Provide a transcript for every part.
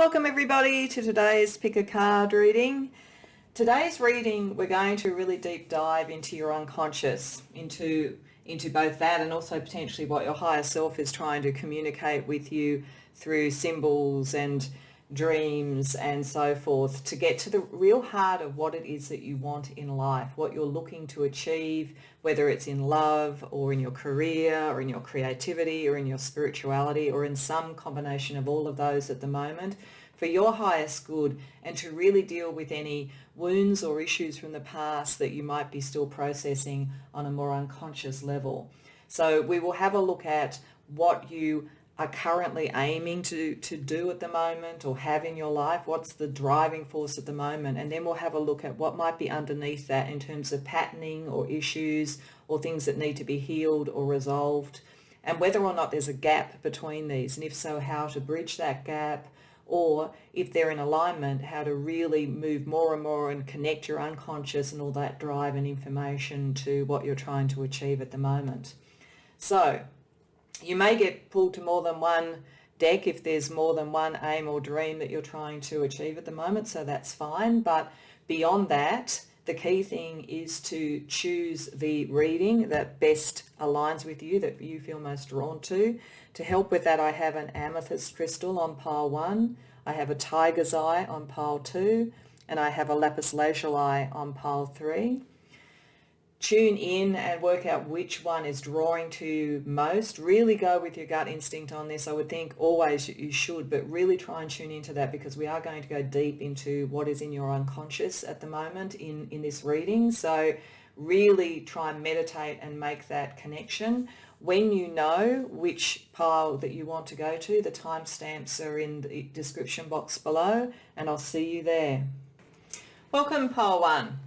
Welcome everybody to today's Pick a Card reading. Today's reading, we're going to really deep dive into your unconscious, into both that and also potentially what your higher self is trying to communicate with you through symbols and dreams and so forth, to get to the real heart of what it is that you want in life, what you're looking to achieve, whether it's in love or in your career or in your creativity or in your spirituality or in some combination of all of those at the moment, for your highest good, and to really deal with any wounds or issues from the past that you might be still processing on a more unconscious level. So we will have a look at what you are currently aiming to do at the moment or have in your life, what's the driving force at the moment, and then we'll have a look at what might be underneath that in terms of patterning or issues or things that need to be healed or resolved, and whether or not there's a gap between these, and if so, how to bridge that gap, or if they're in alignment, how to really move more and more and connect your unconscious and all that drive and information to what you're trying to achieve at the moment. So you may get pulled to more than one deck if there's more than one aim or dream that you're trying to achieve at the moment, so that's fine. But beyond that, the key thing is to choose the reading that best aligns with you, that you feel most drawn to. To help with that, I have an amethyst crystal on pile 1, I have a tiger's eye on pile 2, and I have a lapis lazuli on pile 3. Tune in and work out which one is drawing to you most. Really go with your gut instinct on this. I would think always you should, but really try and tune into that, because we are going to go deep into what is in your unconscious at the moment in this reading. So really try and meditate and make that connection. When you know which pile that you want to go to, the timestamps are in the description box below, and I'll see you there. Welcome, pile 1.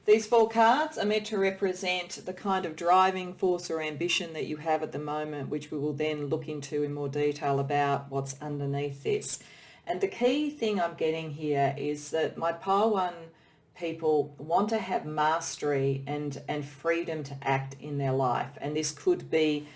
These 4 cards are meant to represent the kind of driving force or ambition that you have at the moment, which we will then look into in more detail about what's underneath this. And the key thing I'm getting here is that my pile 1 people want to have mastery and freedom to act in their life. And this could be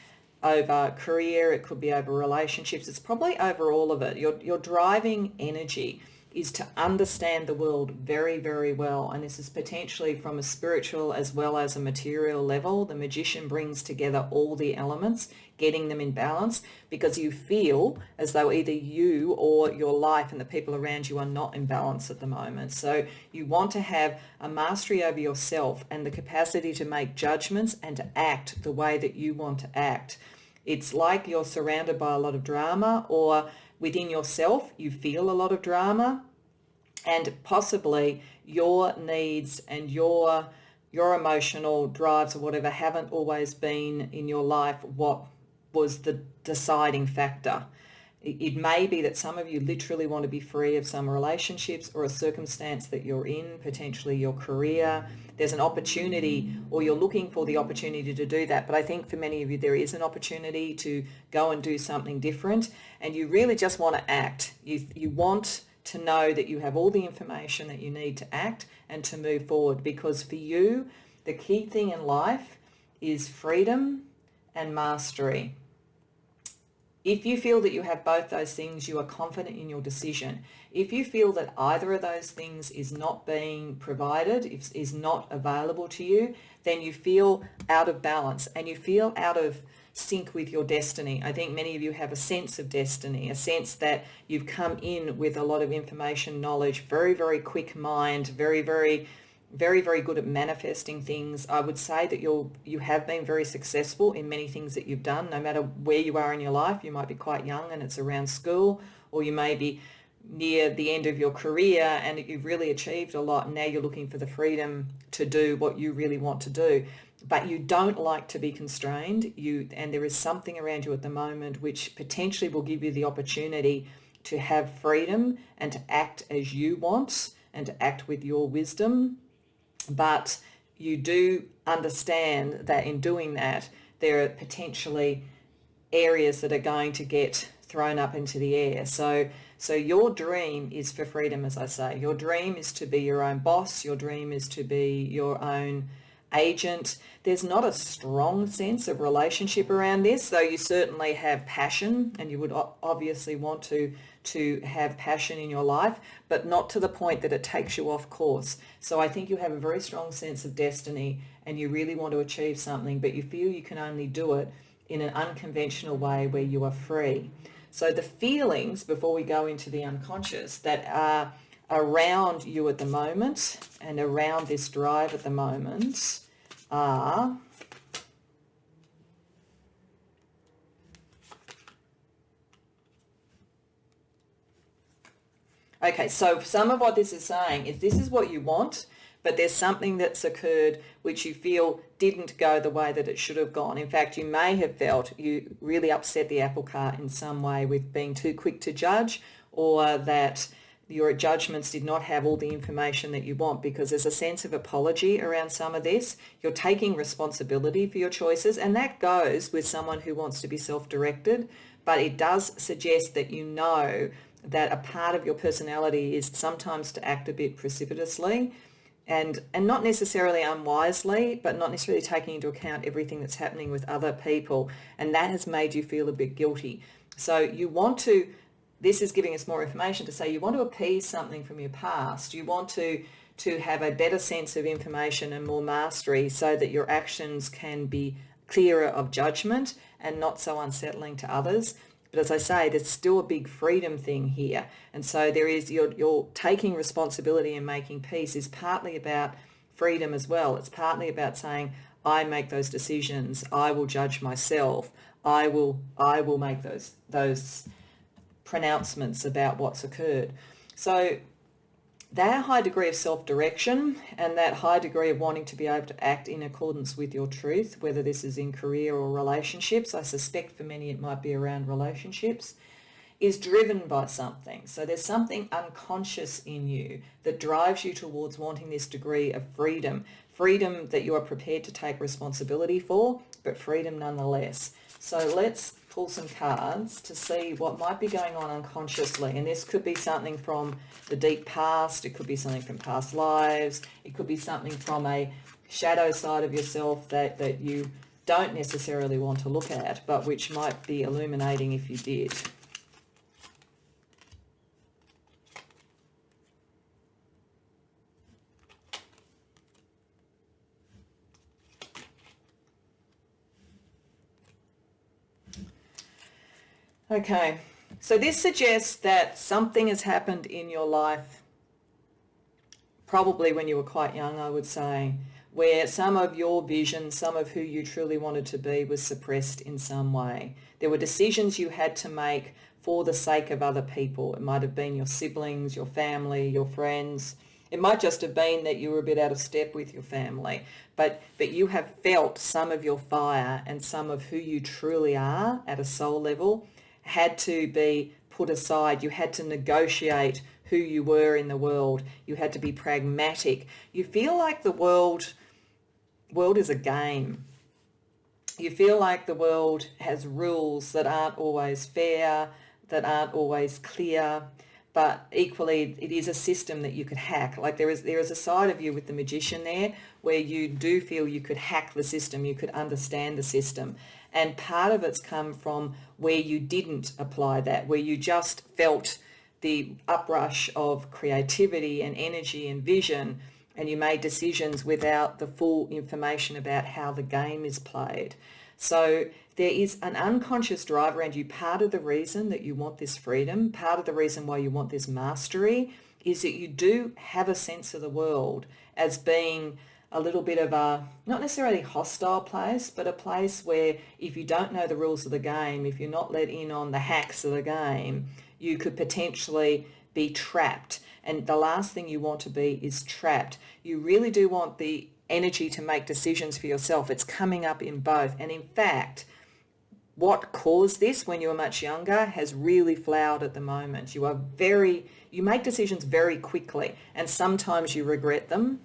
over career, it could be over relationships, it's probably over all of it. Your driving energy is to understand the world very, very well. And this is potentially from a spiritual as well as a material level. The magician brings together all the elements, getting them in balance, because you feel as though either you or your life and the people around you are not in balance at the moment. So you want to have a mastery over yourself and the capacity to make judgments and to act the way that you want to act. It's like you're surrounded by a lot of drama, or within yourself you feel a lot of drama, and possibly your needs and your emotional drives or whatever haven't always been in your life what was the deciding factor. It may be that some of you literally want to be free of some relationships or a circumstance that you're in, potentially your career. There's an opportunity, or you're looking for the opportunity to do that. But I think for many of you, there is an opportunity to go and do something different, and you really just want to act. You want to know that you have all the information that you need to act and to move forward, because for you, the key thing in life is freedom and mastery. If you feel that you have both those things, you are confident in your decision. If you feel that either of those things is not being provided, is not available to you, then you feel out of balance and you feel out of sync with your destiny. I think many of you have a sense of destiny, a sense that you've come in with a lot of information, knowledge, very, very quick mind, very, very good at manifesting things. I would say that you have been very successful in many things that you've done, no matter where you are in your life. You might be quite young and it's around school, or you may be near the end of your career and you've really achieved a lot, and now you're looking for the freedom to do what you really want to do. But you don't like to be constrained, and there is something around you at the moment which potentially will give you the opportunity to have freedom and to act as you want and to act with your wisdom. But you do understand that in doing that, there are potentially areas that are going to get thrown up into the air. So your dream is for freedom, as I say. Your dream is to be your own boss. Your dream is to be your own agent. There's not a strong sense of relationship around this, though you certainly have passion and you would obviously want to to have passion in your life, but not to the point that it takes you off course. So I think you have a very strong sense of destiny and you really want to achieve something, but you feel you can only do it in an unconventional way where you are free. So the feelings, before we go into the unconscious, that are around you at the moment and around this drive at the moment are okay, so some of what this is saying is this is what you want, but there's something that's occurred which you feel didn't go the way that it should have gone. In fact, you may have felt you really upset the apple cart in some way with being too quick to judge, or that your judgments did not have all the information that you want, because there's a sense of apology around some of this. You're taking responsibility for your choices, and that goes with someone who wants to be self-directed, but it does suggest that you know that a part of your personality is sometimes to act a bit precipitously and not necessarily unwisely, but not necessarily taking into account everything that's happening with other people. And that has made you feel a bit guilty. So you want to, this is giving us more information to say you want to appease something from your past. You want to have a better sense of information and more mastery so that your actions can be clearer of judgment and not so unsettling to others. But as I say, there's still a big freedom thing here. And so there is, you're taking responsibility and making peace is partly about freedom as well. It's partly about saying, I make those decisions. I will judge myself. I will make those pronouncements about what's occurred. So that high degree of self-direction and that high degree of wanting to be able to act in accordance with your truth, whether this is in career or relationships, I suspect for many it might be around relationships, is driven by something. So there's something unconscious in you that drives you towards wanting this degree of freedom that you are prepared to take responsibility for, but freedom nonetheless. So let's pull some cards to see what might be going on unconsciously. And this could be something from the deep past. It could be something from past lives. It could be something from a shadow side of yourself that you don't necessarily want to look at, but which might be illuminating if you did. Okay, so this suggests that something has happened in your life, probably when you were quite young, I would say, where some of your vision, some of who you truly wanted to be was suppressed in some way. There were decisions you had to make for the sake of other people. It might have been your siblings, your family, your friends. It might just have been that you were a bit out of step with your family, but you have felt some of your fire and some of who you truly are at a soul level had to be put aside. You had to negotiate who you were in the world. You had to be pragmatic. You feel like the world is a game. You feel like the world has rules that aren't always fair, that aren't always clear, but equally it is a system that you could hack. Like there is a side of you with the magician there where you do feel you could hack the system, you could understand the system. And part of it's come from where you didn't apply that, where you just felt the uprush of creativity and energy and vision, and you made decisions without the full information about how the game is played. So there is an unconscious drive around you. Part of the reason that you want this freedom, part of the reason why you want this mastery is that you do have a sense of the world as being a little bit of a, not necessarily hostile place, but a place where if you don't know the rules of the game, if you're not let in on the hacks of the game, you could potentially be trapped. And the last thing you want to be is trapped. You really do want the energy to make decisions for yourself. It's coming up in both. And in fact, what caused this when you were much younger has really flowered at the moment. You make decisions very quickly, and sometimes you regret them,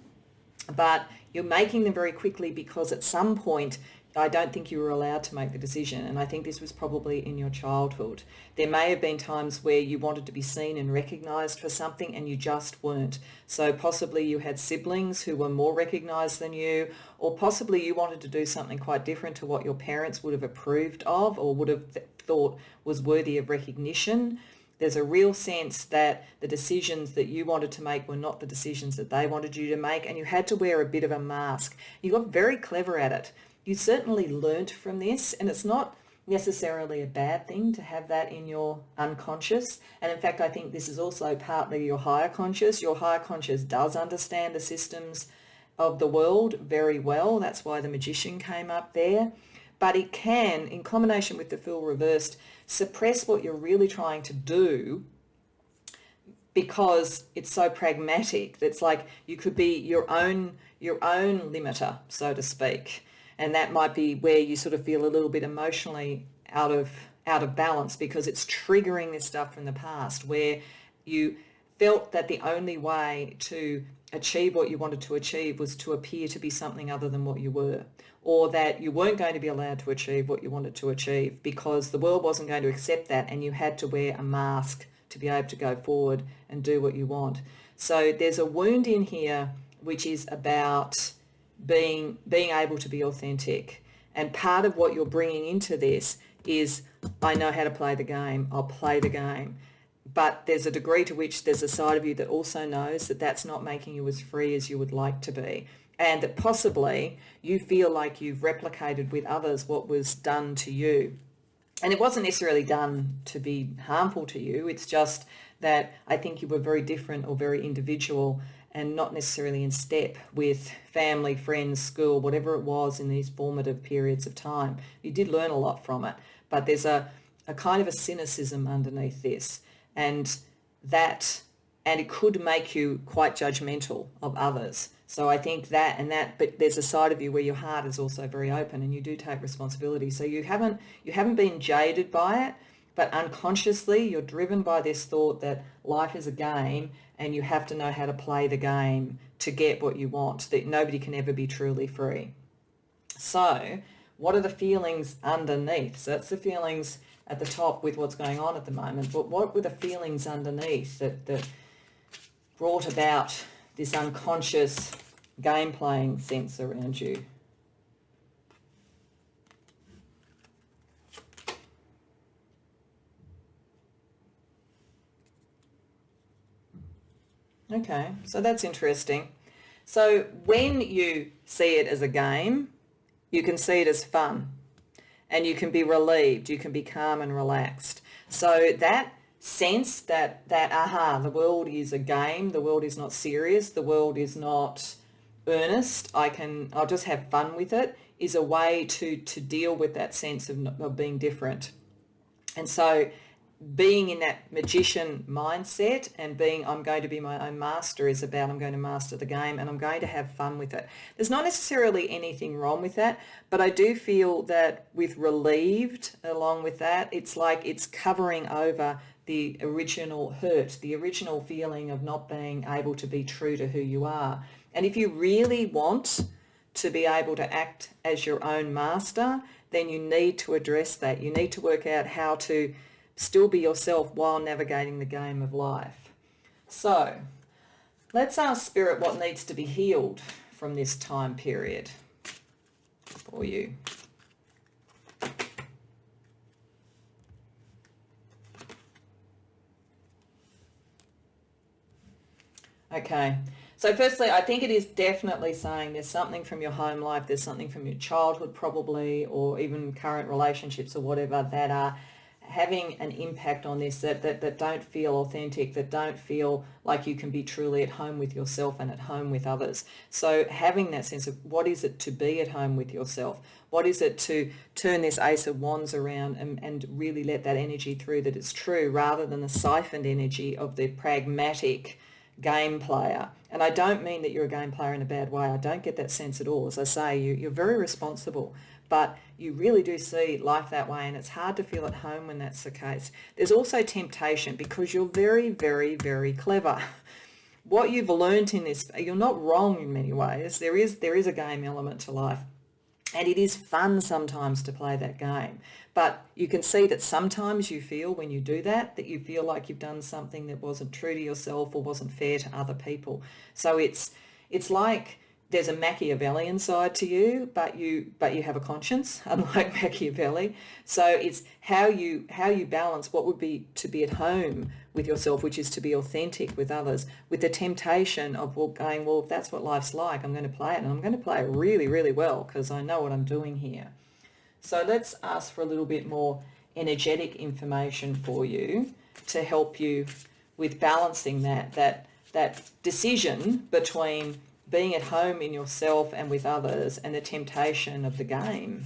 but you're making them very quickly because at some point I don't think you were allowed to make the decision, and I think this was probably in your childhood. There may have been times where you wanted to be seen and recognised for something and you just weren't. So possibly you had siblings who were more recognised than you, or possibly you wanted to do something quite different to what your parents would have approved of or would have thought was worthy of recognition. There's a real sense that the decisions that you wanted to make were not the decisions that they wanted you to make, and you had to wear a bit of a mask. You got very clever at it. You certainly learnt from this, and it's not necessarily a bad thing to have that in your unconscious. And in fact, I think this is also partly your higher conscious. Your higher conscious does understand the systems of the world very well. That's why the magician came up there. But it can, in combination with the Fool reversed, suppress what you're really trying to do because it's so pragmatic. It's like you could be your own limiter, so to speak. And that might be where you sort of feel a little bit emotionally out of balance because it's triggering this stuff from the past where you felt that the only way to achieve what you wanted to achieve was to appear to be something other than what you were, or that you weren't going to be allowed to achieve what you wanted to achieve because the world wasn't going to accept that, and you had to wear a mask to be able to go forward and do what you want. So there's a wound in here which is about being able to be authentic. And part of what you're bringing into this is, I know how to play the game, I'll play the game. But there's a degree to which there's a side of you that also knows that that's not making you as free as you would like to be. And that possibly you feel like you've replicated with others what was done to you. And it wasn't necessarily done to be harmful to you. It's just that I think you were very different or very individual and not necessarily in step with family, friends, school, whatever it was in these formative periods of time. You did learn a lot from it, but there's a kind of a cynicism underneath this. And it could make you quite judgmental of others. So I think but there's a side of you where your heart is also very open and you do take responsibility. So you haven't been jaded by it, but unconsciously you're driven by this thought that life is a game and you have to know how to play the game to get what you want, that nobody can ever be truly free. So what are the feelings underneath? So that's the feelings at the top with what's going on at the moment, but what were the feelings underneath that brought about this unconscious game playing sense around you? Okay, so that's interesting. So when you see it as a game, you can see it as fun. And you can be relieved, you can be calm and relaxed. So that sense that the world is a game, the world is not serious, the world is not earnest, I'll just have fun with it, is a way to deal with that sense of being different. And so being in that magician mindset and being I'm going to be my own master is about I'm going to master the game and I'm going to have fun with it. There's not necessarily anything wrong with that, but I do feel that with relieved along with that, it's like it's covering over the original hurt, the original feeling of not being able to be true to who you are. And if you really want to be able to act as your own master, then you need to address that. You need to work out how to still be yourself while navigating the game of life. So let's ask Spirit what needs to be healed from this time period for you. Okay, so firstly, I think it is definitely saying there's something from your home life, there's something from your childhood probably, or even current relationships or whatever that are having an impact on this, that don't feel authentic, that don't feel like you can be truly at home with yourself and at home with others. So having that sense of what is it to be at home with yourself? What is it to turn this Ace of Wands around and really let that energy through that it's true, rather than the siphoned energy of the pragmatic game player. And I don't mean that you're a game player in a bad way. I don't get that sense at all. As I say, you're very responsible, but you really do see life that way, and it's hard to feel at home when that's the case. There's also temptation because you're very, very, very clever. What you've learned in this, you're not wrong in many ways. There is a game element to life, and it is fun sometimes to play that game. But you can see that sometimes you feel when you do that you feel like you've done something that wasn't true to yourself or wasn't fair to other people. So it's like there's a Machiavellian side to you, but you have a conscience, unlike Machiavelli. So it's how you balance what would be to be at home with yourself, which is to be authentic with others, with the temptation of going, well, if that's what life's like, I'm going to play it, and I'm going to play it really, really well because I know what I'm doing here. So let's ask for a little bit more energetic information for you to help you with balancing that decision between being at home in yourself and with others and the temptation of the game.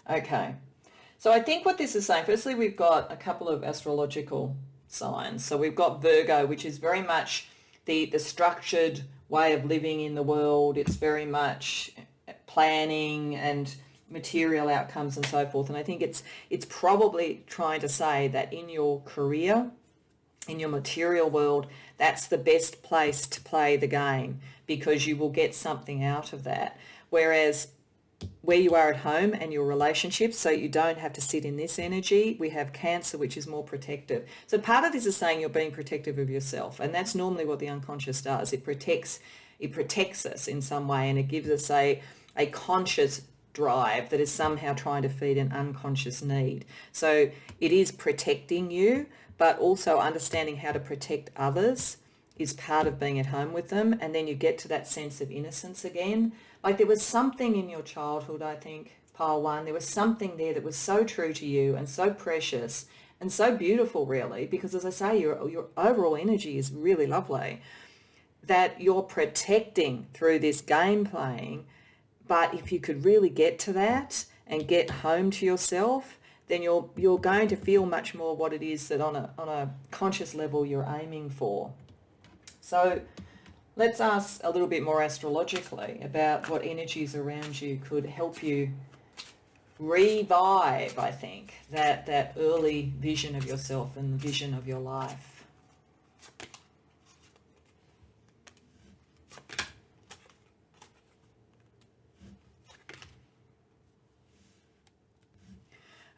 Okay, so I think what this is saying, firstly, we've got a couple of astrological signs. So we've got Virgo, which is very much the structured way of living in the world. It's very much planning and material outcomes and so forth. And I think it's probably trying to say that in your career, in your material world, that's the best place to play the game because you will get something out of that. Whereas where you are at home and your relationships, so you don't have to sit in this energy, we have Cancer, which is more protective. So part of this is saying you're being protective of yourself, and that's normally what the unconscious does. It protects us in some way, and it gives us a conscious drive that is somehow trying to feed an unconscious need. So it is protecting you, but also understanding how to protect others is part of being at home with them. And then you get to that sense of innocence again. Like there was something in your childhood, I think, pile one, there was something there that was so true to you and so precious and so beautiful, really, because as I say, your overall energy is really lovely, that you're protecting through this game playing. But if you could really get to that and get home to yourself, then you're going to feel much more what it is that on a conscious level you're aiming for. So let's ask a little bit more astrologically about what energies around you could help you revive, I think, that early vision of yourself and the vision of your life.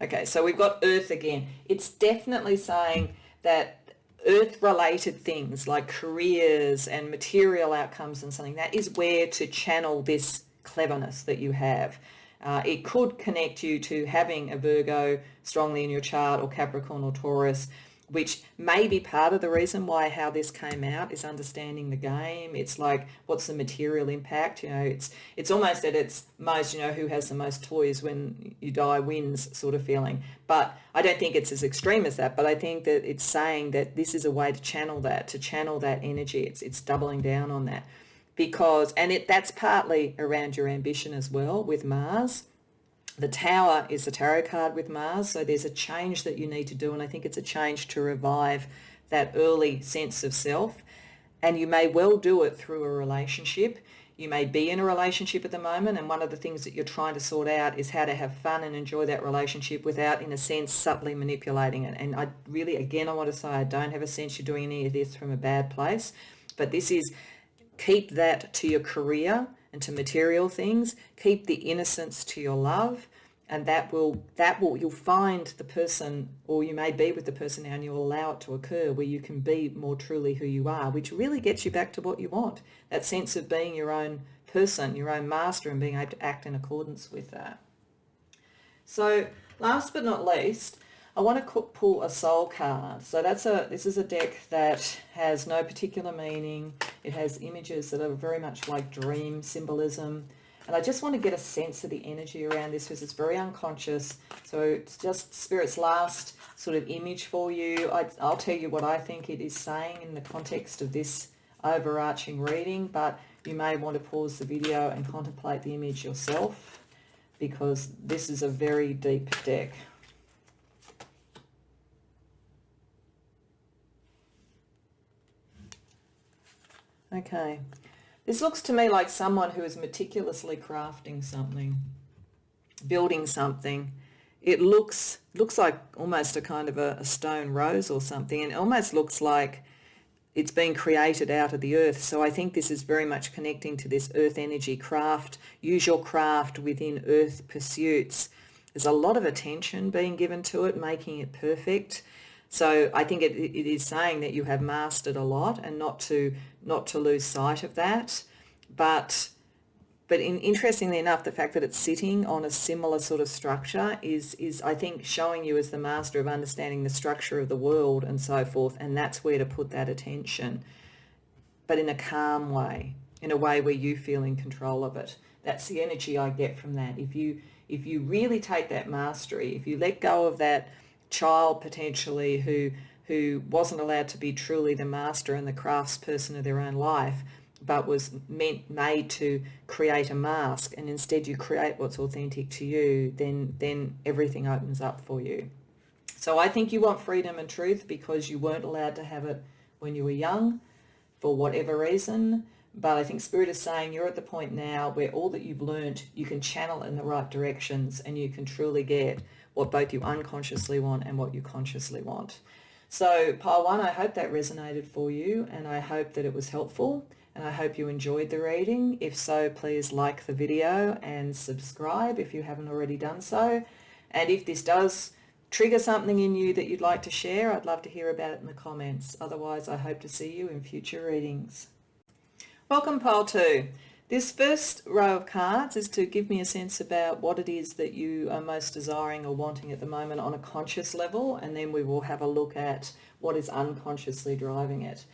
Okay, so we've got Earth again. It's definitely saying that Earth-related things like careers and material outcomes and something, that is where to channel this cleverness that you have. It could connect you to having a Virgo strongly in your chart, or Capricorn or Taurus, which may be part of the reason why how this came out is understanding the game. It's like, what's the material impact? You know, it's almost at its most, you know, who has the most toys when you die wins sort of feeling. But I don't think it's as extreme as that, but I think that it's saying that this is a way to channel that energy. It's doubling down on that because, and that's partly around your ambition as well with Mars. The Tower is the tarot card with Mars, so there's a change that you need to do, and I think it's a change to revive that early sense of self. And you may well do it through a relationship. You may be in a relationship at the moment, and one of the things that you're trying to sort out is how to have fun and enjoy that relationship without, in a sense, subtly manipulating it. And I really, again, I want to say I don't have a sense you're doing any of this from a bad place, but this is, keep that to your career and to material things. Keep the innocence to your love, and that will you'll find the person, or you may be with the person now, and you'll allow it to occur where you can be more truly who you are, which really gets you back to what you want, that sense of being your own person, your own master, and being able to act in accordance with that. So last but not least, I want to pull a soul card. So this is a deck that has no particular meaning. It has images that are very much like dream symbolism. And I just want to get a sense of the energy around this because it's very unconscious. So it's just Spirit's last sort of image for you. I'll tell you what I think it is saying in the context of this overarching reading, but you may want to pause the video and contemplate the image yourself because this is a very deep deck. Okay, this looks to me like someone who is meticulously crafting something, building something. It looks like almost a kind of a stone rose or something, and it almost looks like it's been created out of the earth. So I think this is very much connecting to this earth energy craft. Use your craft within earth pursuits. There's a lot of attention being given to it, making it perfect. So I think it is saying that you have mastered a lot, and not to lose sight of that. But interestingly enough, the fact that it's sitting on a similar sort of structure is I think showing you as the master of understanding the structure of the world and so forth, and that's where to put that attention, but in a calm way, in a way where you feel in control of it. That's the energy I get from that. If you really take that mastery, if you let go of that child potentially who wasn't allowed to be truly the master and the craftsperson of their own life, but was made to create a mask, and instead you create what's authentic to you, then everything opens up for you. So I think you want freedom and truth because you weren't allowed to have it when you were young for whatever reason. But I think Spirit is saying you're at the point now where all that you've learned, you can channel in the right directions, and you can truly get what both you unconsciously want and what you consciously want. So Pile 1, I hope that resonated for you, and I hope that it was helpful, and I hope you enjoyed the reading. If so, please like the video and subscribe if you haven't already done so. And if this does trigger something in you that you'd like to share, I'd love to hear about it in the comments. Otherwise, I hope to see you in future readings. Welcome, Pile 2. This first row of cards is to give me a sense about what it is that you are most desiring or wanting at the moment on a conscious level, and then we will have a look at what is unconsciously driving it.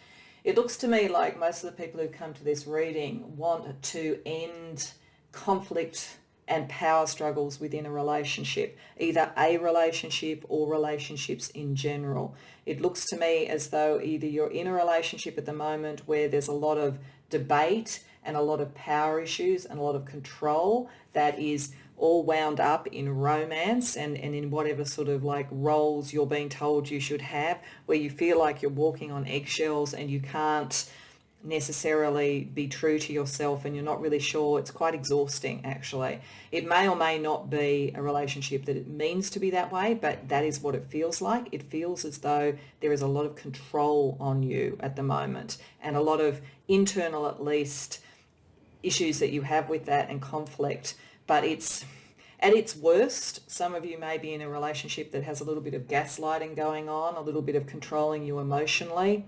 It looks to me like most of the people who come to this reading want to end conflict and power struggles within a relationship, either a relationship or relationships in general. It looks to me as though either you're in a relationship at the moment where there's a lot of debate and a lot of power issues and a lot of control that is all wound up in romance and in whatever sort of like roles you're being told you should have, where you feel like you're walking on eggshells and you can't necessarily be true to yourself, and you're not really sure. It's quite exhausting, actually. It may or may not be a relationship that it means to be that way, but that is what it feels like. It feels as though there is a lot of control on you at the moment, and a lot of internal, at least, issues that you have with that and conflict. But it's at its worst. Some of you may be in a relationship that has a little bit of gaslighting going on, a little bit of controlling you emotionally,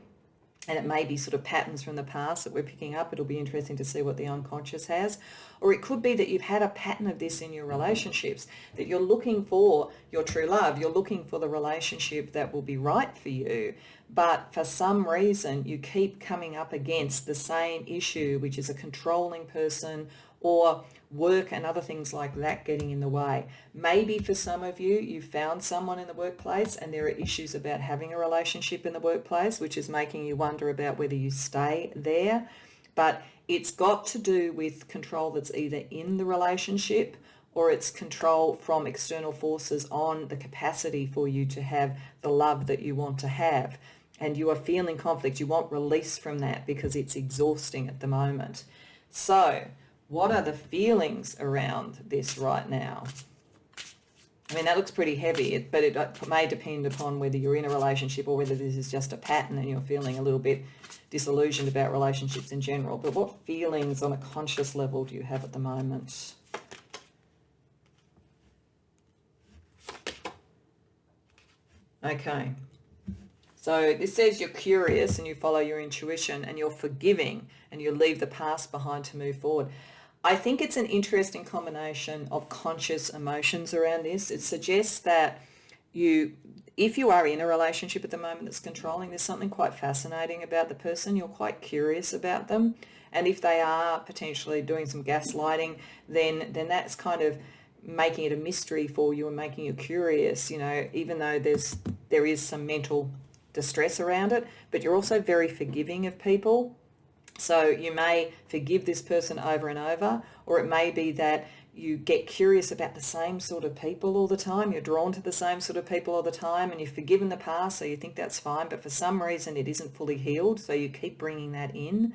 and it may be sort of patterns from the past that we're picking up. It'll be interesting to see what the unconscious has. Or it could be that you've had a pattern of this in your relationships, that you're looking for your true love, you're looking for the relationship that will be right for you, but for some reason you keep coming up against the same issue, which is a controlling person, or work and other things like that getting in the way. Maybe for some of you, you've found someone in the workplace and there are issues about having a relationship in the workplace, which is making you wonder about whether you stay there. But it's got to do with control that's either in the relationship or it's control from external forces on the capacity for you to have the love that you want to have. And you are feeling conflict. You want release from that because it's exhausting at the moment. So what are the feelings around this right now? I mean, that looks pretty heavy, but it may depend upon whether you're in a relationship or whether this is just a pattern and you're feeling a little bit disillusioned about relationships in general. But what feelings on a conscious level do you have at the moment? Okay. So this says you're curious and you follow your intuition and you're forgiving and you leave the past behind to move forward. I think it's an interesting combination of conscious emotions around this. It suggests that if you are in a relationship at the moment that's controlling, there's something quite fascinating about the person. You're quite curious about them. And if they are potentially doing some gaslighting, then that's kind of making it a mystery for you and making you curious, you know, even though there is some mental distress around it, but you're also very forgiving of people. So you may forgive this person over and over, or it may be that you get curious about the same sort of people all the time. You're drawn to the same sort of people all the time, and you've forgiven the past, so you think that's fine, but for some reason it isn't fully healed, so you keep bringing that in.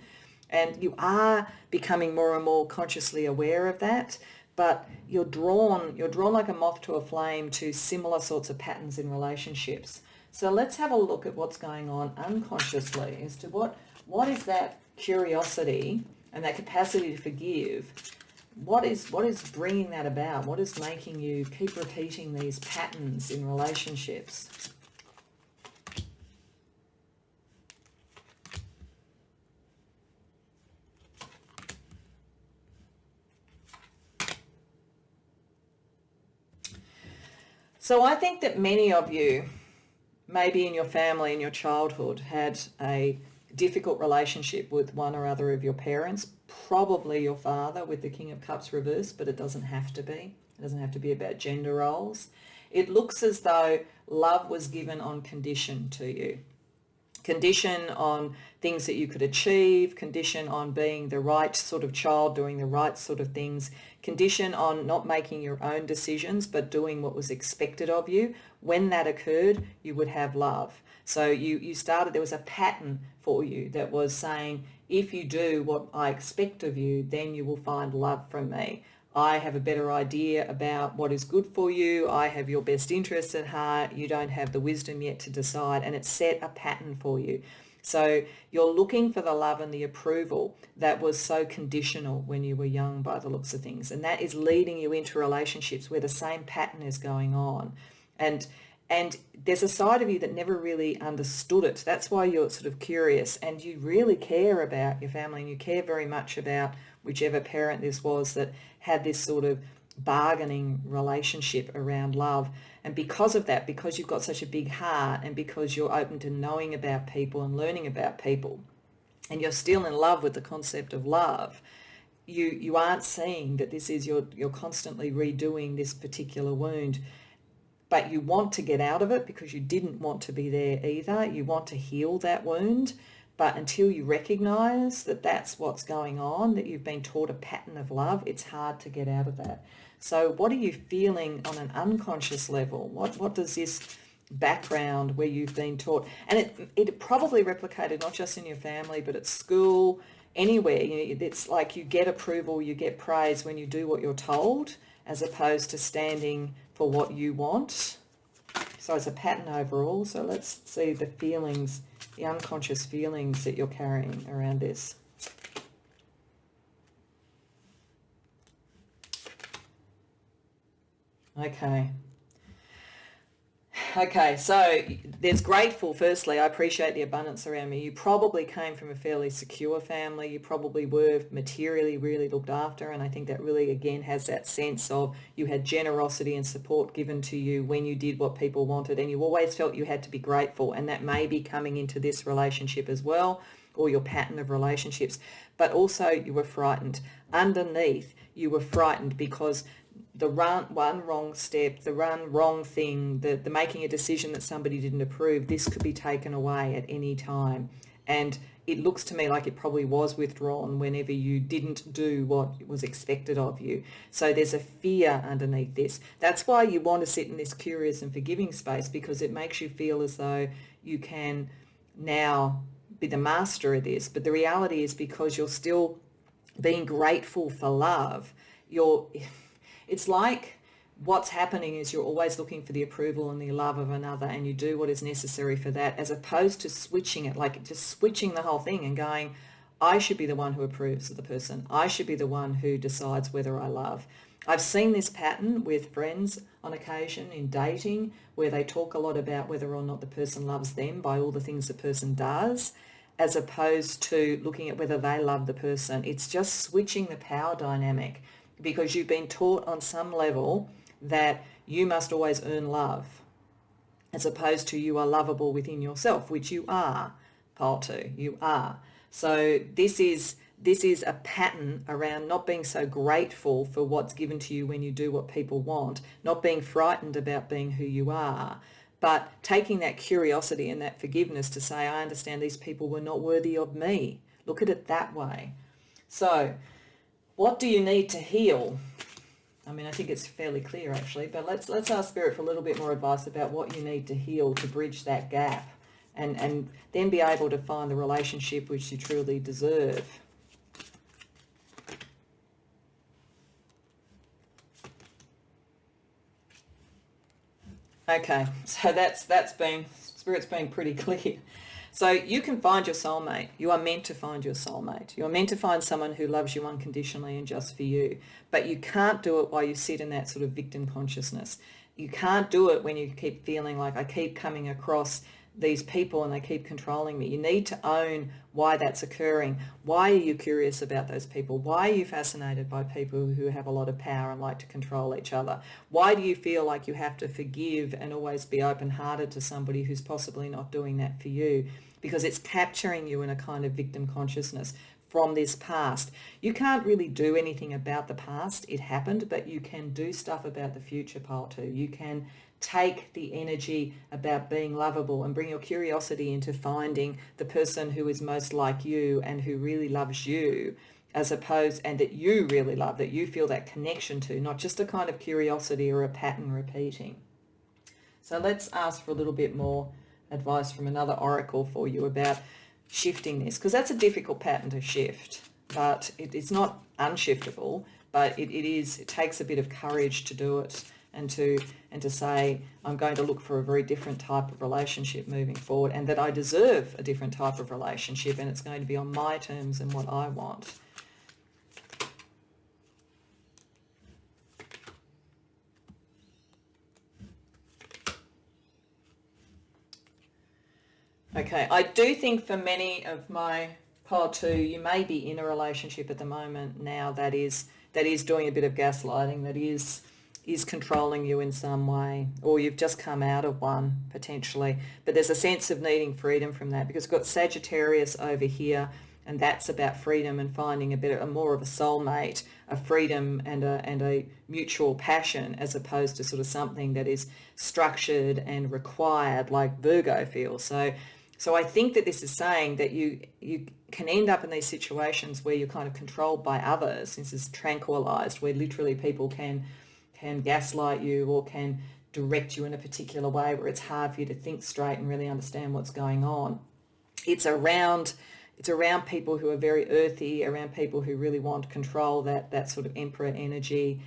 And you are becoming more and more consciously aware of that, but you're drawn like a moth to a flame to similar sorts of patterns in relationships. So let's have a look at what's going on unconsciously as to what is that curiosity and that capacity to forgive. What is bringing that about? What is making you keep repeating these patterns in relationships? So I think that many of you, maybe in your family, in your childhood, had a difficult relationship with one or other of your parents, probably your father with the King of Cups reversed, but it doesn't have to be. It doesn't have to be about gender roles. It looks as though love was given on condition to you. Condition on things that you could achieve, condition on being the right sort of child, doing the right sort of things, condition on not making your own decisions but doing what was expected of you. When that occurred, you would have love. So you started, there was a pattern for you that was saying, if you do what I expect of you, then you will find love from me. I have a better idea about what is good for you. I have your best interests at heart. You don't have the wisdom yet to decide, and it set a pattern for you. So you're looking for the love and the approval that was so conditional when you were young by the looks of things. And that is leading you into relationships where the same pattern is going on. And there's a side of you that never really understood it. That's why you're sort of curious, and you really care about your family, and you care very much about whichever parent this was that had this sort of bargaining relationship around love. And because of that, because you've got such a big heart, and because you're open to knowing about people and learning about people, and you're still in love with the concept of love, you aren't seeing that this is you're constantly redoing this particular wound. But you want to get out of it because you didn't want to be there either. You want to heal that wound. But until you recognize that that's what's going on, that you've been taught a pattern of love, it's hard to get out of that. So what are you feeling on an unconscious level? What does this background where you've been taught, and it probably replicated not just in your family, but at school, anywhere. It's like you get approval, you get praise when you do what you're told, as opposed to standing for what you want. So it's a pattern overall. So let's see the feelings, the unconscious feelings that you're carrying around this. Okay, so there's grateful. Firstly, I appreciate the abundance around me. You probably came from a fairly secure family. You probably were materially really looked after, and I think that really, again, has that sense of you had generosity and support given to you when you did what people wanted, and you always felt you had to be grateful, and that may be coming into this relationship as well, or your pattern of relationships. But also you were frightened. Underneath, you were frightened because the one wrong step, the wrong thing, the making a decision that somebody didn't approve, this could be taken away at any time. And it looks to me like it probably was withdrawn whenever you didn't do what was expected of you. So there's a fear underneath this. That's why you want to sit in this curious and forgiving space, because it makes you feel as though you can now be the master of this. But the reality is, because you're still being grateful for love, it's like what's happening is you're always looking for the approval and the love of another, and you do what is necessary for that, as opposed to switching it, like just switching the whole thing and going, I should be the one who approves of the person. I should be the one who decides whether I love. I've seen this pattern with friends on occasion in dating, where they talk a lot about whether or not the person loves them by all the things the person does, as opposed to looking at whether they love the person. It's just switching the power dynamic, because you've been taught on some level that you must always earn love, as opposed to you are lovable within yourself, which you are, pile 2, you are. So this is a pattern around not being so grateful for what's given to you when you do what people want, not being frightened about being who you are, but taking that curiosity and that forgiveness to say, I understand these people were not worthy of me. Look at it that way. So what do you need to heal? I mean, I think it's fairly clear actually, but let's ask Spirit for a little bit more advice about what you need to heal to bridge that gap, and then be able to find the relationship which you truly deserve. Okay, so that's been Spirit's being pretty clear. So you can find your soulmate. You are meant to find your soulmate. You are meant to find someone who loves you unconditionally and just for you. But you can't do it while you sit in that sort of victim consciousness. You can't do it when you keep feeling like, I keep coming across these people and they keep controlling me. You need to own why that's occurring. Why are you curious about those people? Why are you fascinated by people who have a lot of power and like to control each other? Why do you feel like you have to forgive and always be open-hearted to somebody who's possibly not doing that for you? Because it's capturing you in a kind of victim consciousness from this past. You can't really do anything about the past. It happened, but you can do stuff about the future, pile 2. You can take the energy about being lovable and bring your curiosity into finding the person who is most like you and who really loves you, as opposed, and that you really love, that you feel that connection to, not just a kind of curiosity or a pattern repeating. So let's ask for a little bit more advice from another oracle for you about shifting this, because that's a difficult pattern to shift, but it's not unshiftable, but it takes a bit of courage to do it, and to say, I'm going to look for a very different type of relationship moving forward, and that I deserve a different type of relationship, and it's going to be on my terms and what I want. Okay, I do think for many of my pile 2, you may be in a relationship at the moment now that is doing a bit of gaslighting, that is controlling you in some way, or you've just come out of one potentially, but there's a sense of needing freedom from that, because we've got Sagittarius over here, and that's about freedom and finding a more of a soulmate, a freedom and a mutual passion, as opposed to sort of something that is structured and required like Virgo feels. So I think that this is saying that you can end up in these situations where you're kind of controlled by others. This is tranquilized, where literally people can gaslight you or can direct you in a particular way where it's hard for you to think straight and really understand what's going on. It's around people who are very earthy, around people who really want control, that sort of emperor energy.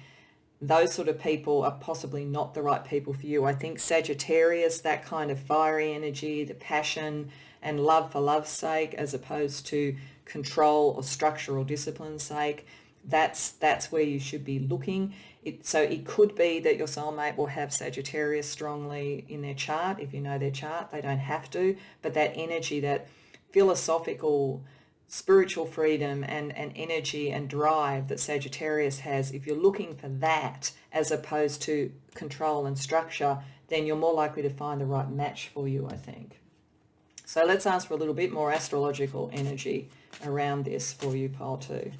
Those sort of people are possibly not the right people for you. I think Sagittarius, that kind of fiery energy, the passion and love for love's sake, as opposed to control or structure or discipline's sake, that's where you should be looking. So it could be that your soulmate will have Sagittarius strongly in their chart. If you know their chart, they don't have to, but that energy, that philosophical, spiritual freedom and energy and drive that Sagittarius has, if you're looking for that as opposed to control and structure, then you're more likely to find the right match for you, I think. So let's ask for a little bit more astrological energy around this for you, pile 2.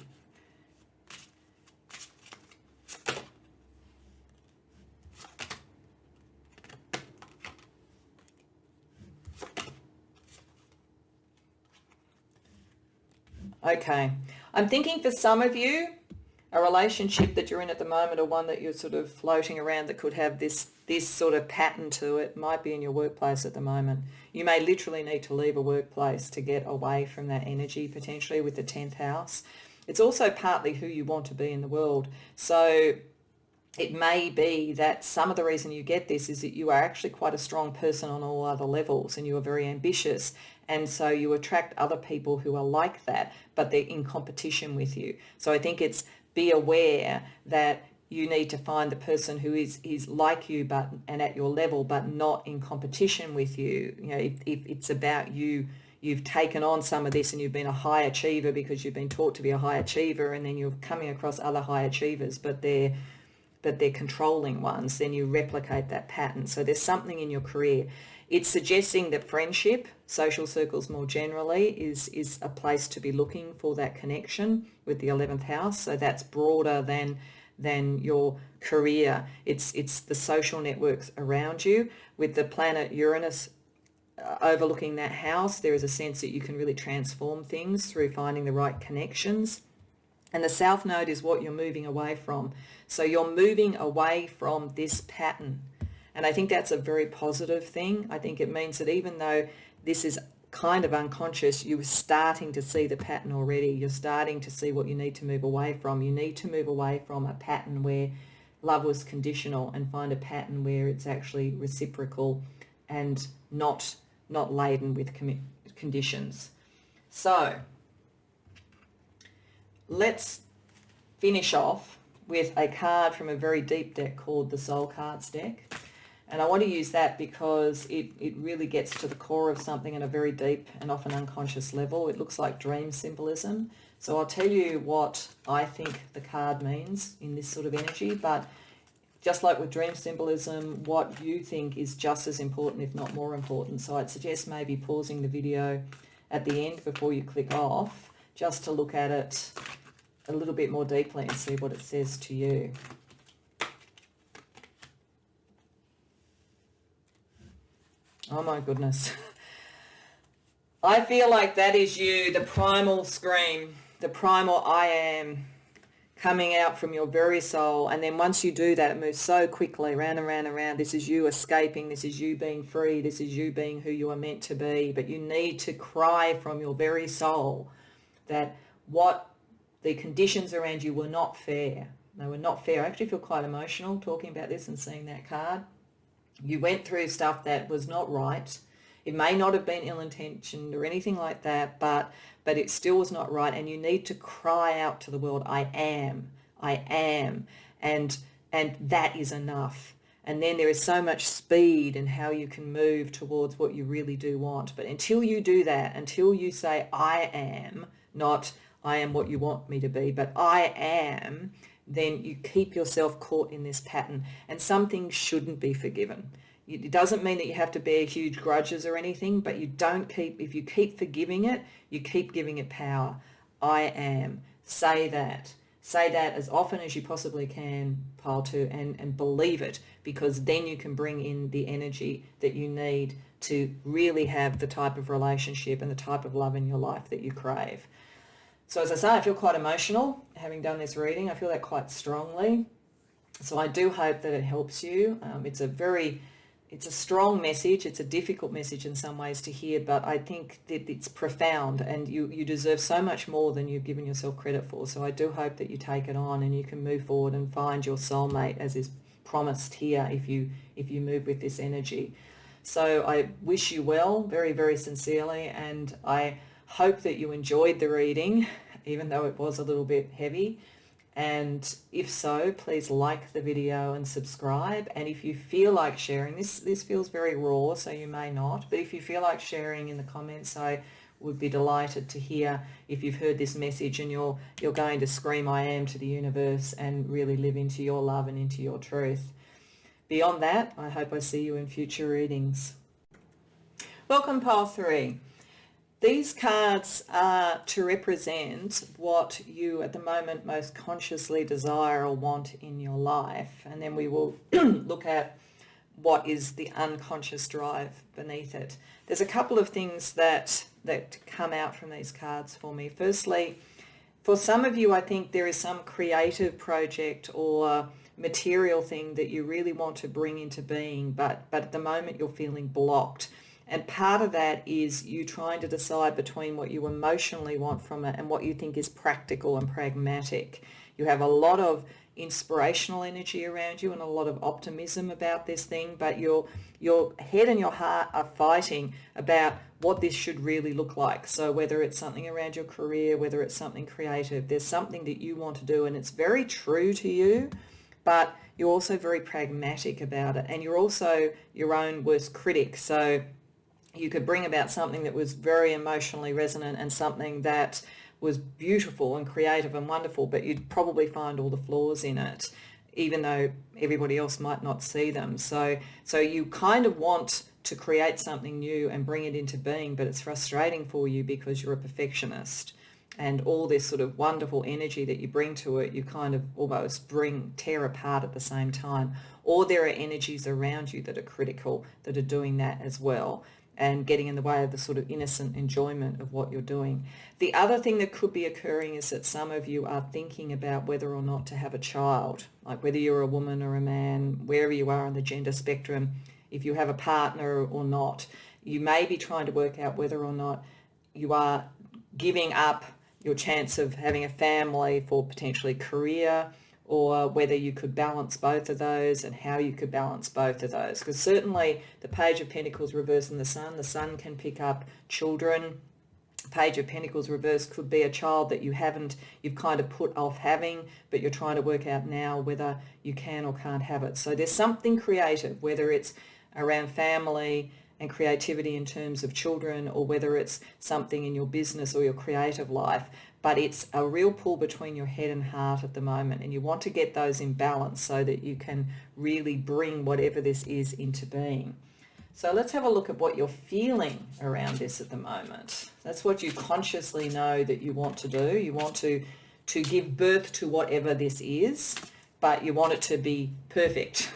Okay, I'm thinking for some of you, a relationship that you're in at the moment, or one that you're sort of floating around that could have this sort of pattern to it, might be in your workplace at the moment. You may literally need to leave a workplace to get away from that energy, potentially with the 10th house. It's also partly who you want to be in the world. So it may be that some of the reason you get this is that you are actually quite a strong person on all other levels, and you are very ambitious, and so you attract other people who are like that, but they're in competition with you. So I think it's, be aware that you need to find the person who is like you and at your level, but not in competition with you. You know, if it's about you, you've taken on some of this and you've been a high achiever because you've been taught to be a high achiever, and then you're coming across other high achievers, but they're controlling ones, then you replicate that pattern. So there's something in your career. It's suggesting that friendship, social circles more generally, is a place to be looking for that connection with the 11th house. So that's broader than your career. It's the social networks around you. With the planet Uranus overlooking that house, there is a sense that you can really transform things through finding the right connections. And the South Node is what you're moving away from. So you're moving away from this pattern. And I think that's a very positive thing. I think it means that even though this is kind of unconscious, you're starting to see the pattern already. You're starting to see what you need to move away from. You need to move away from a pattern where love was conditional and find a pattern where it's actually reciprocal and not not laden with conditions. So let's finish off with a card from a very deep deck called the Soul Cards deck. And I want to use that because it really gets to the core of something at a very deep and often unconscious level. It looks like dream symbolism. So I'll tell you what I think the card means in this sort of energy, but just like with dream symbolism, what you think is just as important, if not more important. So I'd suggest maybe pausing the video at the end before you click off, just to look at it a little bit more deeply and see what it says to you. Oh my goodness. I feel like that is you, the primal scream, the primal I am coming out from your very soul. And then once you do that, it moves so quickly, round and round and round. This is you escaping. This is you being free. This is you being who you are meant to be. But you need to cry from your very soul that what the conditions around you were not fair. They were not fair. I actually feel quite emotional talking about this and seeing that card. You went through stuff that was not right. It may not have been ill-intentioned or anything like that, but it still was not right. And you need to cry out to the world, I am, and that is enough. And then there is so much speed in how you can move towards what you really do want. But until you do that, until you say, I am, not I am what you want me to be, but I am, then you keep yourself caught in this pattern. And some things shouldn't be forgiven. It doesn't mean that you have to bear huge grudges or anything, but if you keep forgiving it, you keep giving it power. I am. Say that. Say that as often as you possibly can, pile two, and believe it, because then you can bring in the energy that you need to really have the type of relationship and the type of love in your life that you crave. So as I say, I feel quite emotional having done this reading. I feel that quite strongly. So I do hope that it helps you. It's a strong message. It's a difficult message in some ways to hear, but I think that it's profound, and you deserve so much more than you've given yourself credit for. So I do hope that you take it on and you can move forward and find your soulmate, as is promised here, if you move with this energy. So I wish you well, very, very sincerely, and I hope that you enjoyed the reading, even though it was a little bit heavy. And if so, please like the video and subscribe. And if you feel like sharing, this feels very raw, so you may not, but if you feel like sharing in the comments, I would be delighted to hear if you've heard this message and you're going to scream I am to the universe and really live into your love and into your truth. Beyond that, I hope I see you in future readings. Welcome, Pile 3. These cards are to represent what you at the moment most consciously desire or want in your life. And then we will look at what is the unconscious drive beneath it. There's a couple of things that come out from these cards for me. Firstly, for some of you, I think there is some creative project or material thing that you really want to bring into being, but at the moment you're feeling blocked. And part of that is you trying to decide between what you emotionally want from it and what you think is practical and pragmatic. You have a lot of inspirational energy around you and a lot of optimism about this thing, but your head and your heart are fighting about what this should really look like. So whether it's something around your career, whether it's something creative, there's something that you want to do and it's very true to you, but you're also very pragmatic about it, and you're also your own worst critic. So you could bring about something that was very emotionally resonant and something that was beautiful and creative and wonderful, but you'd probably find all the flaws in it, even though everybody else might not see them. So you kind of want to create something new and bring it into being, but it's frustrating for you because you're a perfectionist. And all this sort of wonderful energy that you bring to it, you kind of almost tear apart at the same time. Or there are energies around you that are critical, that are doing that as well, and getting in the way of the sort of innocent enjoyment of what you're doing. The other thing that could be occurring is that some of you are thinking about whether or not to have a child, like whether you're a woman or a man, wherever you are on the gender spectrum, if you have a partner or not. You may be trying to work out whether or not you are giving up your chance of having a family for potentially career, or whether you could balance both of those and how you could balance both of those. Because certainly the Page of Pentacles reverse and the Sun can pick up children. Page of Pentacles reverse could be a child that you've kind of put off having, but you're trying to work out now whether you can or can't have it. So there's something creative, whether it's around family and creativity in terms of children, or whether it's something in your business or your creative life, but it's a real pull between your head and heart at the moment, and you want to get those in balance so that you can really bring whatever this is into being. So let's have a look at what you're feeling around this at the moment. That's what you consciously know that you want to do. You want to give birth to whatever this is, but you want it to be perfect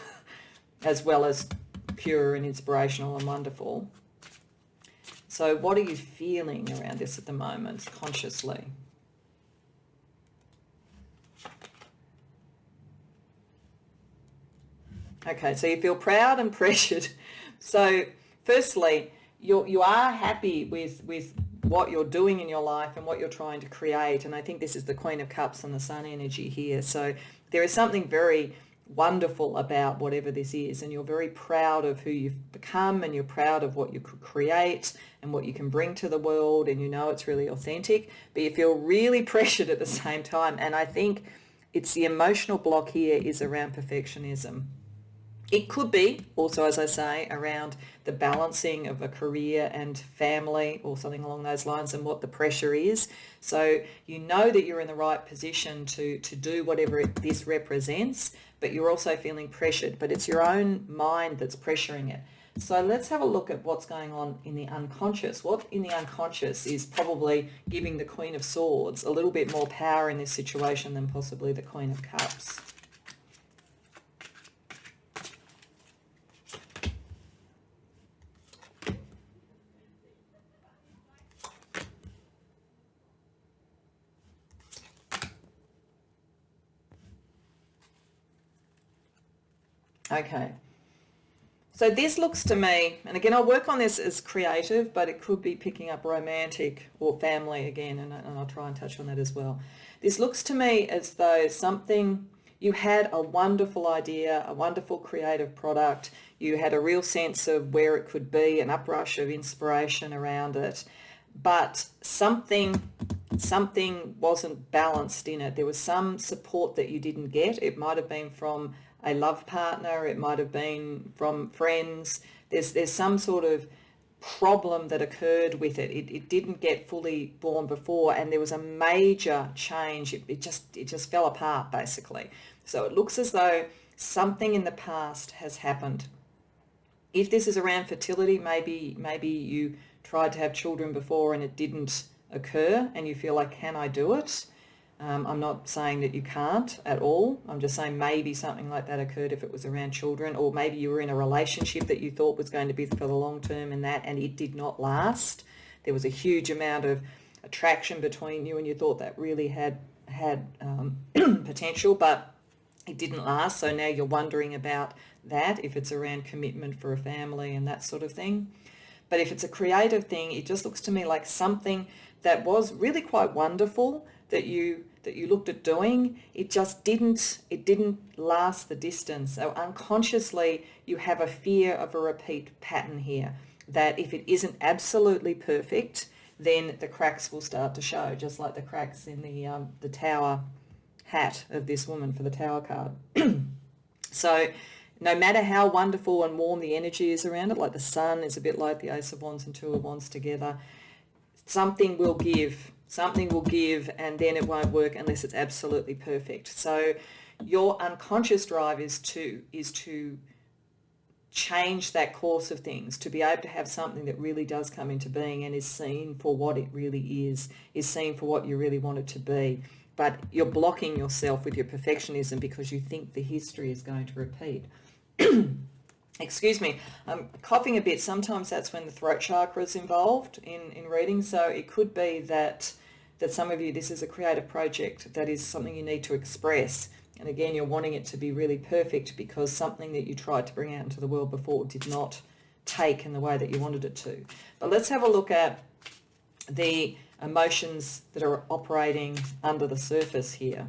as well as pure and inspirational and wonderful. So what are you feeling around this at the moment consciously? Okay, so you feel proud and pressured. So firstly, you are happy with what you're doing in your life and what you're trying to create. And I think this is the Queen of Cups and the Sun energy here. So there is something very wonderful about whatever this is, and you're very proud of who you've become, and you're proud of what you could create and what you can bring to the world, and you know it's really authentic, but you feel really pressured at the same time. And I think it's the emotional block here is around perfectionism. It could be also, as I say, around the balancing of a career and family or something along those lines, and what the pressure is. So you know that you're in the right position to do whatever this represents, but you're also feeling pressured, but it's your own mind that's pressuring it. So let's have a look at what's going on in the unconscious. What in the unconscious is probably giving the Queen of Swords a little bit more power in this situation than possibly the Queen of Cups. Okay, so this looks to me, and again I'll work on this as creative, but it could be picking up romantic or family again, and I'll try and touch on that as well. This looks to me as though you had a wonderful idea, a wonderful creative product, you had a real sense of where it could be, an uprush of inspiration around it, but something wasn't balanced in it. There was some support that you didn't get. It might have been from a love partner, it might have been from friends. There's some sort of problem that occurred with it. It didn't get fully born before, and there was a major change. It just fell apart basically. So it looks as though something in the past has happened. If this is around fertility, maybe you tried to have children before and it didn't occur, and you feel like, can I do it? I'm not saying that you can't at all. I'm just saying maybe something like that occurred if it was around children, or maybe you were in a relationship that you thought was going to be for the long term and it did not last. There was a huge amount of attraction between you and you thought that really had potential, but it didn't last. So now you're wondering about that, if it's around commitment for a family and that sort of thing. But if it's a creative thing, it just looks to me like something that was really quite wonderful that you looked at doing, it didn't last the distance. So unconsciously you have a fear of a repeat pattern here, that if it isn't absolutely perfect, then the cracks will start to show, just like the cracks in the tower hat of this woman for the Tower card. So no matter how wonderful and warm the energy is around it, like the Sun is a bit like the Ace of Wands and Two of Wands together, something will give, and then it won't work unless it's absolutely perfect. So your unconscious drive is to change that course of things, to be able to have something that really does come into being and is seen for what it really is seen for what you really want it to be. But you're blocking yourself with your perfectionism because you think the history is going to repeat. Excuse me, I'm coughing a bit. Sometimes that's when the throat chakra is involved in reading. So it could be that some of you, this is a creative project that is something you need to express. And again, you're wanting it to be really perfect because something that you tried to bring out into the world before did not take in the way that you wanted it to. But let's have a look at the emotions that are operating under the surface here.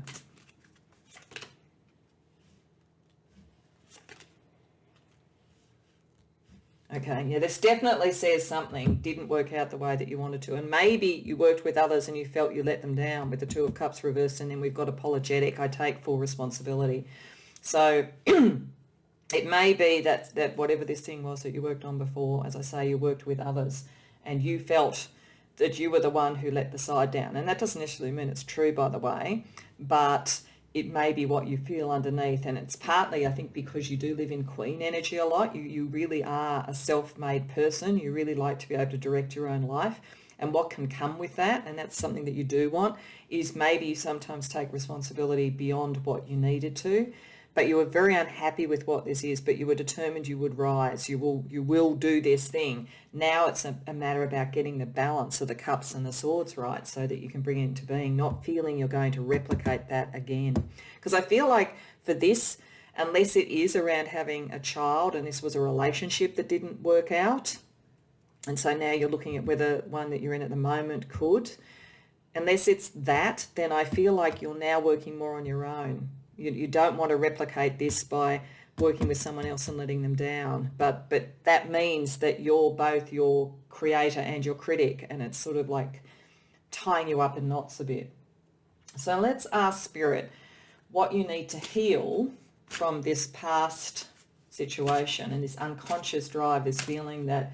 Okay, yeah, this definitely says something didn't work out the way that you wanted to. And maybe you worked with others and you felt you let them down with the Two of Cups reversed, and then we've got apologetic, I take full responsibility. So it may be that whatever this thing was that you worked on before, as I say, you worked with others and you felt that you were the one who let the side down. And that doesn't necessarily mean it's true, by the way, but it may be what you feel underneath. And it's partly, I think, because you do live in Queen energy a lot. You really are a self-made person. You really like to be able to direct your own life. And what can come with that, and that's something that you do want, is maybe you sometimes take responsibility beyond what you needed to. But you were very unhappy with what this is, but you were determined you would rise. You will do this thing. Now it's a matter about getting the balance of the cups and the swords right so that you can bring it into being, not feeling you're going to replicate that again. Because I feel like for this, unless it is around having a child and this was a relationship that didn't work out, and so now you're looking at whether one that you're in at the moment could, unless it's that, then I feel like you're now working more on your own. You don't want to replicate this by working with someone else and letting them down. But that means that you're both your creator and your critic, and it's sort of like tying you up in knots a bit. So let's ask Spirit what you need to heal from this past situation and this unconscious drive, this feeling that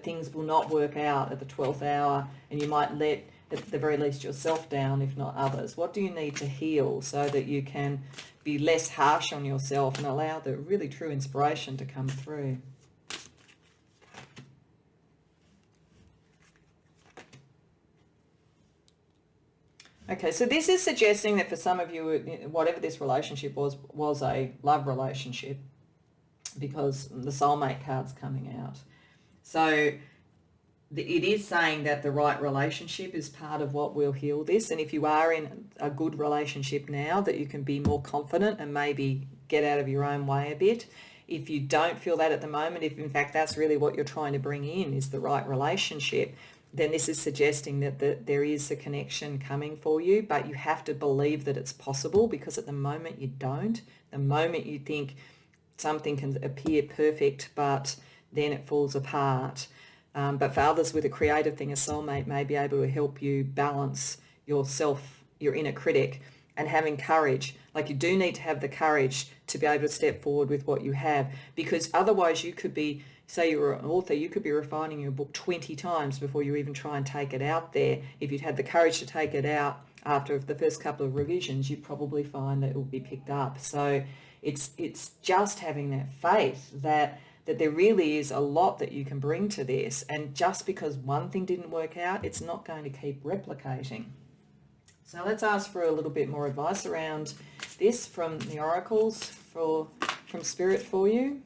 things will not work out at the 12th hour, and you might let, at the very least, yourself down, if not others. What do you need to heal so that you can be less harsh on yourself and allow the really true inspiration to come through? Okay, so this is suggesting that for some of you, whatever this relationship was a love relationship, because the soulmate card's coming out. So it is saying that the right relationship is part of what will heal this. And if you are in a good relationship now, that you can be more confident and maybe get out of your own way a bit. If you don't feel that at the moment, if in fact that's really what you're trying to bring in is the right relationship, then this is suggesting that there is a connection coming for you, but you have to believe that it's possible, because at the moment you don't. The moment you think something can appear perfect, but then it falls apart. But for others with a creative thing, a soulmate may be able to help you balance yourself, your inner critic, and having courage. Like, you do need to have the courage to be able to step forward with what you have, because otherwise you could be, say you're an author, you could be refining your book 20 times before you even try and take it out there. If you'd had the courage to take it out after the first couple of revisions, you'd probably find that it will be picked up. So it's just having that faith that there really is a lot that you can bring to this. And just because one thing didn't work out, it's not going to keep replicating. So let's ask for a little bit more advice around this from the oracles, from Spirit for you.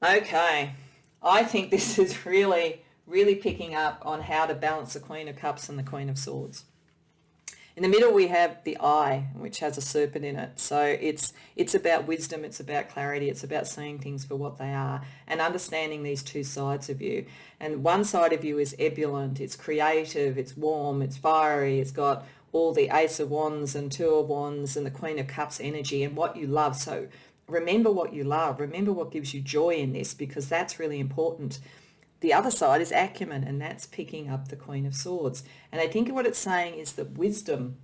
Okay, I think this is really, really picking up on how to balance the Queen of Cups and the Queen of Swords. In the middle we have the eye, which has a serpent in it. So it's about wisdom, it's about clarity, it's about seeing things for what they are and understanding these two sides of you. And one side of you is ebullient, it's creative, it's warm, it's fiery, it's got all the Ace of Wands and Two of Wands and the Queen of Cups energy and what you love. So remember what you love. Remember what gives you joy in this, because that's really important. The other side is acumen, and that's picking up the Queen of Swords. And I think what it's saying is that wisdom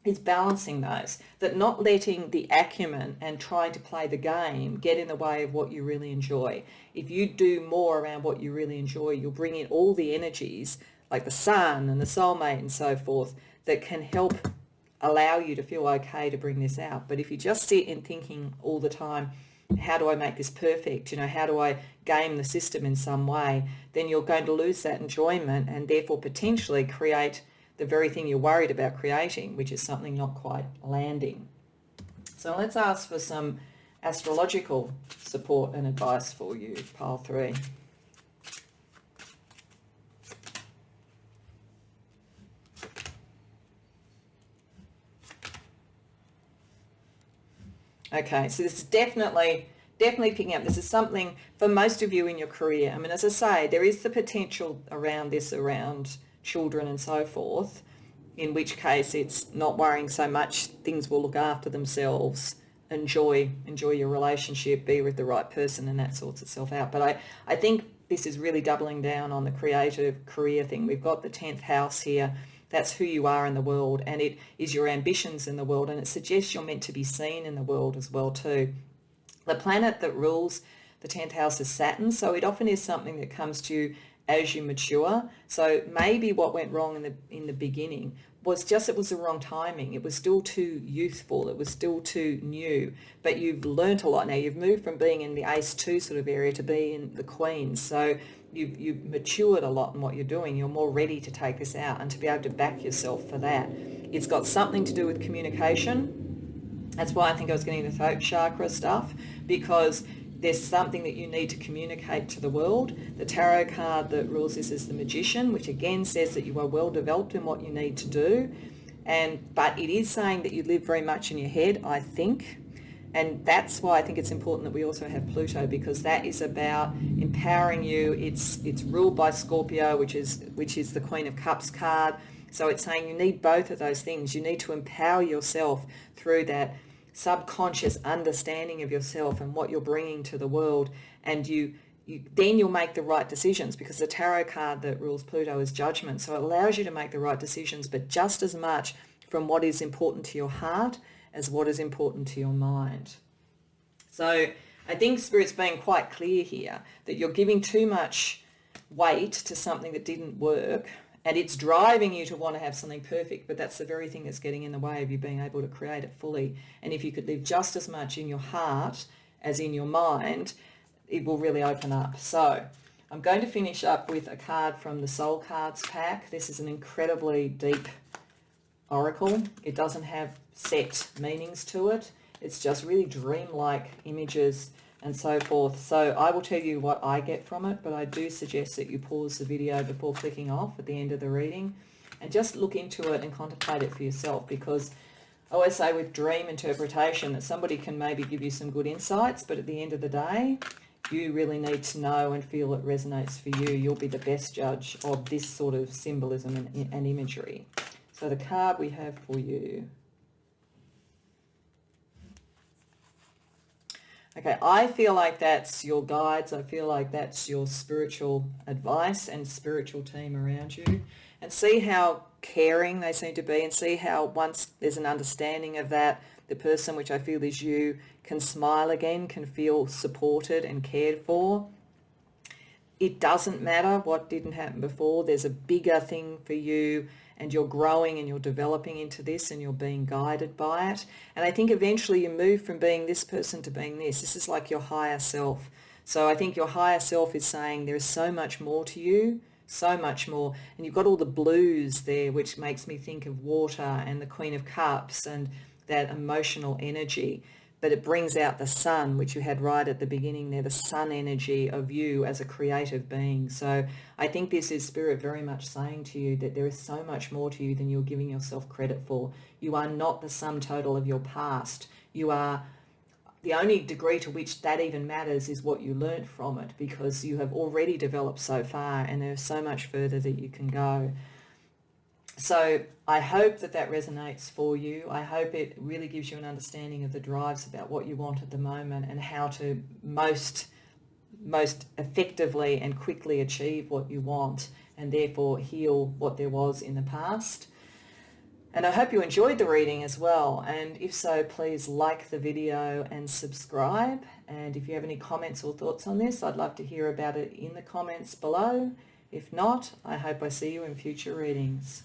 is balancing those, that not letting the acumen and trying to play the game get in the way of what you really enjoy. If you do more around what you really enjoy, you'll bring in all the energies like the sun and the soulmate and so forth that can help allow you to feel okay to bring this out. But if you just sit in thinking all the time, how do I make this perfect? You know, how do I game the system in some way? Then you're going to lose that enjoyment and therefore potentially create the very thing you're worried about creating, which is something not quite landing. So let's ask for some astrological support and advice for you, pile 3. Okay, so this is definitely definitely picking up. This is something for most of you in your career. I mean, as I say, there is the potential around this, around children and so forth, in which case it's not worrying so much. Things will look after themselves. Enjoy your relationship, be with the right person, and that sorts itself out. But I think this is really doubling down on the creative career thing. We've got the 10th house here. That's who you are in the world, and it is your ambitions in the world, and it suggests you're meant to be seen in the world as well too. The planet that rules the 10th house is Saturn, so it often is something that comes to you as you mature. So maybe what went wrong in the beginning was just it was the wrong timing. It was still too youthful. It was still too new. But you've learnt a lot now. You've moved from being in the ace 2 sort of area to being in the queen. So you've matured a lot in what you're doing. You're more ready to take this out and to be able to back yourself for that. It's got something to do with communication. That's why I think I was getting the throat chakra stuff, because there's something that you need to communicate to the world. The tarot card that rules this is the Magician, which again says that you are well developed in what you need to do. But it is saying that you live very much in your head, I think. And that's why I think it's important that we also have Pluto, because that is about empowering you. It's ruled by Scorpio, which is the Queen of Cups card. So it's saying you need both of those things. You need to empower yourself through that subconscious understanding of yourself and what you're bringing to the world, and then you'll make the right decisions, because the tarot card that rules Pluto is Judgment. So it allows you to make the right decisions, but just as much from what is important to your heart as what is important to your mind. So I think Spirit's being quite clear here that you're giving too much weight to something that didn't work, and it's driving you to want to have something perfect, but that's the very thing that's getting in the way of you being able to create it fully. And if you could live just as much in your heart as in your mind, it will really open up. So I'm going to finish up with a card from the Soul Cards pack. This is an incredibly deep oracle. It doesn't have set meanings to it. It's just really dreamlike images and so forth. So I will tell you what I get from it, but I do suggest that you pause the video before clicking off at the end of the reading and just look into it and contemplate it for yourself, because I always say with dream interpretation that somebody can maybe give you some good insights, but at the end of the day, you really need to know and feel it resonates for you. You'll be the best judge of this sort of symbolism and imagery. So the card we have for you. Okay, I feel like that's your guides. I feel like that's your spiritual advice and spiritual team around you. And see how caring they seem to be, and see how once there's an understanding of that, the person, which I feel is you, can smile again, can feel supported and cared for. It doesn't matter what didn't happen before. There's a bigger thing for you, and you're growing and you're developing into this, and you're being guided by it. And I think eventually you move from being this person to being this. This is like your higher self. So I think your higher self is saying there is so much more to you, so much more. And you've got all the blues there, which makes me think of water and the Queen of Cups and that emotional energy. But it brings out the sun, which you had right at the beginning there, the sun energy of you as a creative being. So I think this is Spirit very much saying to you that there is so much more to you than you're giving yourself credit for. You are not the sum total of your past. You are, the only degree to which that even matters is what you learnt from it, because you have already developed so far and there's so much further that you can go. So I hope that that resonates for you. I hope it really gives you an understanding of the drives about what you want at the moment and how to most effectively and quickly achieve what you want, and therefore heal what there was in the past. And I hope you enjoyed the reading as well. And if so, please like the video and subscribe. And if you have any comments or thoughts on this, I'd love to hear about it in the comments below. If not, I hope I see you in future readings.